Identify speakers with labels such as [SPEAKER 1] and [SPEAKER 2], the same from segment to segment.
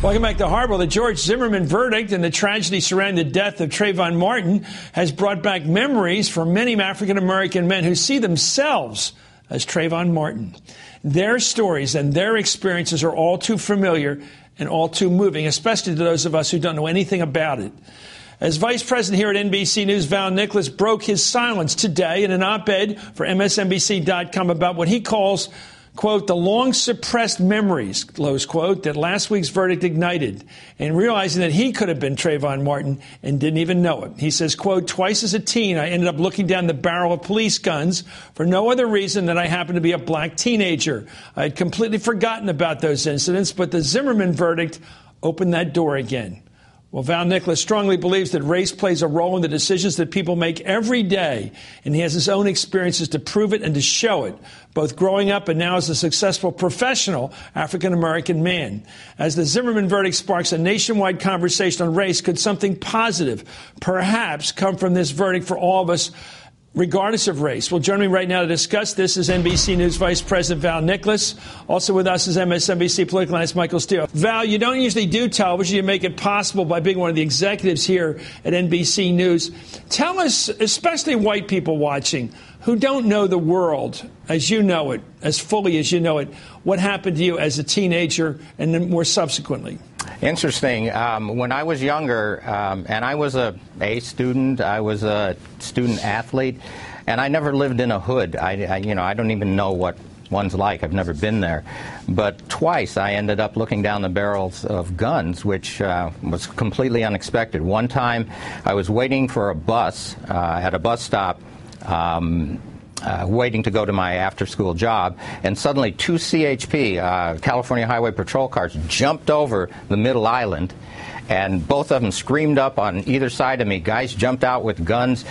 [SPEAKER 1] Welcome back to Hardball. The George Zimmerman verdict and the tragedy surrounding the death of Trayvon Martin has brought back memories for many African-American men who see themselves as Trayvon Martin. Their stories and their experiences are all too familiar and all too moving, especially to those of us who don't know anything about it. As vice president here at NBC News, Val Nicholas broke his silence today in an op-ed for MSNBC.com about what he calls, quote, the long-suppressed memories, close quote, that last week's verdict ignited, and realizing that he could have been Trayvon Martin and didn't even know it. He says, quote, twice as a teen, I ended up looking down the barrel of police guns for no other reason than I happened to be a black teenager. I had completely forgotten about those incidents, but the Zimmerman verdict opened that door again. Well, Val Nicholas strongly believes that race plays a role in the decisions that people make every day, and he has his own experiences to prove it and to show it, both growing up and now as a successful professional African-American man. As the Zimmerman verdict sparks a nationwide conversation on race, could something positive perhaps come from this verdict for all of us, regardless of race? Well, joining me right now to discuss this is NBC News Vice President Val Nicholas. Also with us is MSNBC political analyst Michael Steele. Val, you don't usually do television. You make it possible by being one of the executives here at NBC News. Tell us, especially white people watching, who don't know the world as you know it, as fully as you know it, what happened to you as a teenager and then more subsequently.
[SPEAKER 2] Interesting. When I was younger, and I was a student, I was a student athlete, and I never lived in a hood. I don't even know what one's like. I've never been there. But twice I ended up looking down the barrels of guns, which was completely unexpected. One time I was waiting for a bus at a bus stop, waiting to go to my after-school job, and suddenly two CHP, California Highway Patrol cars, jumped over the middle island, and both of them screamed up on either side of me. Guys jumped out with guns,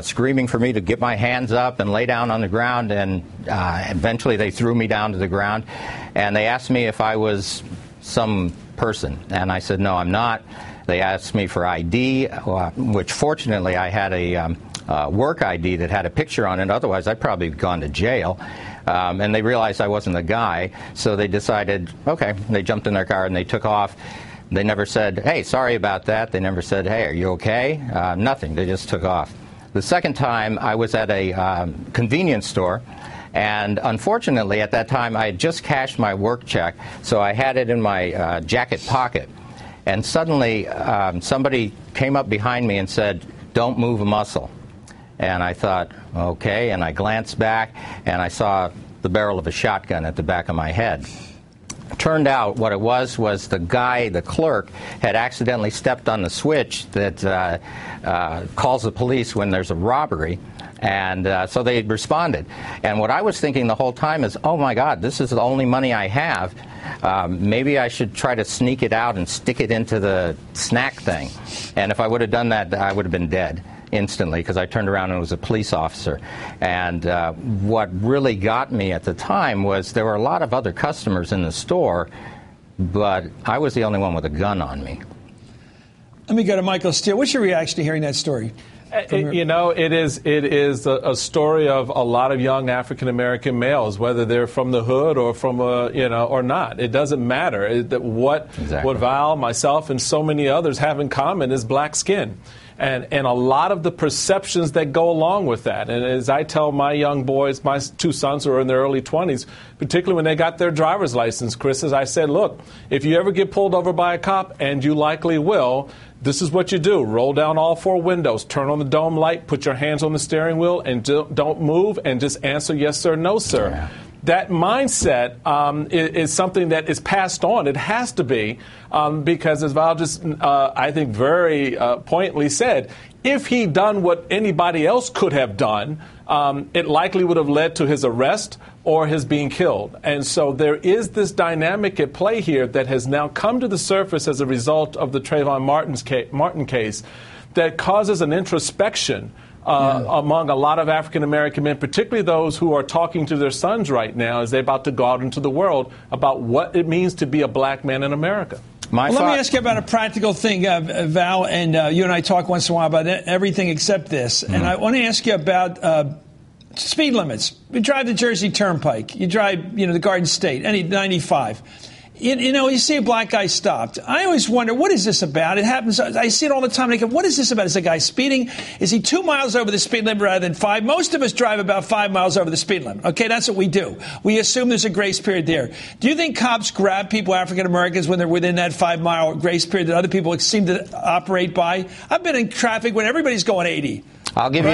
[SPEAKER 2] screaming for me to get my hands up and lay down on the ground, and eventually they threw me down to the ground, and they asked me if I was some person, and I said, no, I'm not. They asked me for ID, which fortunately I had a work ID that had a picture on it. Otherwise, I'd probably have gone to jail. And they realized I wasn't the guy, so they decided, okay, they jumped in their car and they took off. They never said, hey, sorry about that. They never said, hey, are you okay? Nothing. They just took off. The second time, I was at a convenience store, and unfortunately, at that time, I had just cashed my work check, so I had it in my jacket pocket. And suddenly, somebody came up behind me and said, don't move a muscle. And I thought, okay, and I glanced back, and I saw the barrel of a shotgun at the back of my head. Turned out what it was the guy, the clerk, had accidentally stepped on the switch that calls the police when there's a robbery, and so they responded. And what I was thinking the whole time is, oh my God, this is the only money I have. Maybe I should try to sneak it out and stick it into the snack thing. And if I would have done that, I would have been dead instantly, because I turned around and it was a police officer. And what really got me at the time was there were a lot of other customers in the store, but I was the only one with a gun on me.
[SPEAKER 1] Let me go to Michael Steele. What's your reaction to hearing that story?
[SPEAKER 3] It is a story of a lot of young African-American males, whether they're from the hood or from or not. It doesn't matter. What Val, myself, and so many others have in common is black skin. And a lot of the perceptions that go along with that. And as I tell my young boys, my two sons who are in their early 20s, particularly when they got their driver's license, Chris, as I said, look, if you ever get pulled over by a cop, and you likely will, this is what you do. Roll down all four windows, turn on the dome light, put your hands on the steering wheel, and don't move, and just answer yes sir, no sir. Yeah. That mindset is something that is passed on. It has to be, because as Val just, I think, very pointedly said, if he'd done what anybody else could have done, it likely would have led to his arrest or his being killed. And so there is this dynamic at play here that has now come to the surface as a result of the Trayvon Martin case that causes an introspection among a lot of African-American men, particularly those who are talking to their sons right now as they're about to go out into the world about what it means to be a black man in America.
[SPEAKER 1] Let me ask you about a practical thing, Val, and you and I talk once in a while about everything except this. Mm-hmm. And I want to ask you about speed limits. You drive the Jersey Turnpike. You drive, the Garden State, 95. You see a black guy stopped. I always wonder, what is this about? It happens. I see it all the time. And I go, what is this about? Is the guy speeding? Is he 2 miles over the speed limit rather than 5? Most of us drive about 5 miles over the speed limit. Okay, that's what we do. We assume there's a grace period there. Do you think cops grab people, African Americans, when they're within that 5-mile grace period that other people seem to operate by? I've been in traffic when everybody's going 80.
[SPEAKER 2] I'll give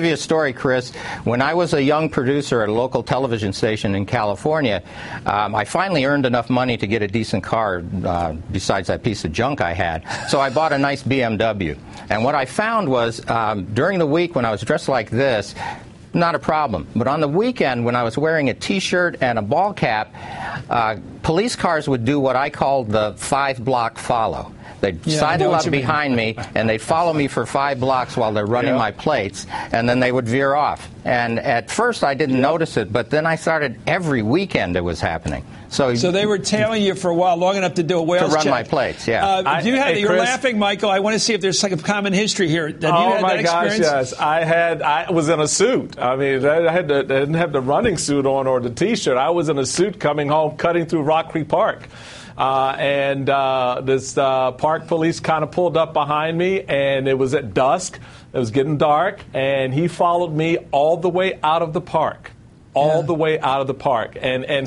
[SPEAKER 2] you a story, Chris. When I was a young producer at a local television station in California, I finally earned enough money to get a decent car besides that piece of junk I had. So I bought a nice BMW. And what I found was during the week when I was dressed like this, not a problem. But on the weekend, when I was wearing a T-shirt and a ball cap, police cars would do what I called the 5-block follow. They'd sidle up behind me, and they'd follow me for 5 blocks while they're running my plates, and then they would veer off. And at first, I didn't notice it, but then I started every weekend it was happening. So
[SPEAKER 1] they were tailing you for a while, long enough to do a whales
[SPEAKER 2] check. To run
[SPEAKER 1] check.
[SPEAKER 2] my plates, yeah.
[SPEAKER 1] You're laughing, Michael. I want to see if there's like a common history here. Have you had that experience?
[SPEAKER 3] Gosh, yes. I was in a suit. I mean, I didn't have the running suit on or the T-shirt. I was in a suit coming home, cutting through Rock Creek Park. And this park police kind of pulled up behind me, and it was at dusk. It was getting dark, and he followed me all the way out of the park. All the way out of the park. And I'm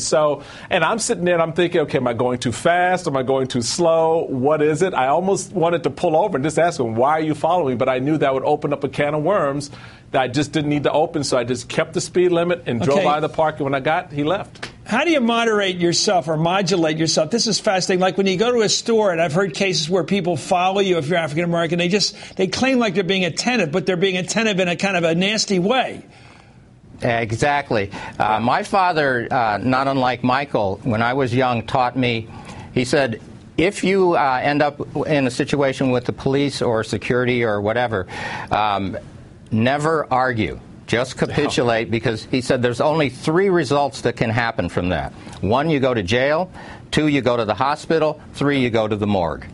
[SPEAKER 3] sitting there and I'm thinking, okay, am I going too fast? Am I going too slow? What is it? I almost wanted to pull over and just ask him, why are you following me? But I knew that would open up a can of worms that I just didn't need to open, so I just kept the speed limit and drove by the park, and when he left.
[SPEAKER 1] How do you moderate yourself or modulate yourself? This is fascinating. Like when you go to a store, and I've heard cases where people follow you if you're African American, they claim like they're being attentive, but they're being attentive in a kind of a nasty way.
[SPEAKER 2] Exactly. My father, not unlike Michael, when I was young, taught me, he said, if you end up in a situation with the police or security or whatever, never argue. Just capitulate, because he said there's only 3 results that can happen from that. 1, you go to jail. 2, you go to the hospital. 3, you go to the morgue.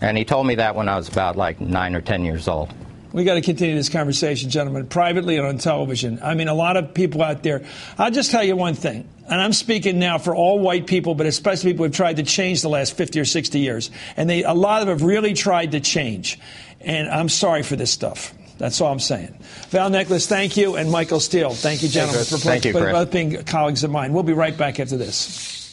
[SPEAKER 2] And he told me that when I was about like 9 or 10 years old.
[SPEAKER 1] We got to continue this conversation, gentlemen, privately and on television. I mean, a lot of people out there. I'll just tell you one thing, and I'm speaking now for all white people, but especially people who have tried to change the last 50 or 60 years. And a lot of them have really tried to change. And I'm sorry for this stuff. That's all I'm saying. Val Nicholas, thank you, and Michael Steele. Thank you, gentlemen, for both being colleagues of mine. We'll be right back after this.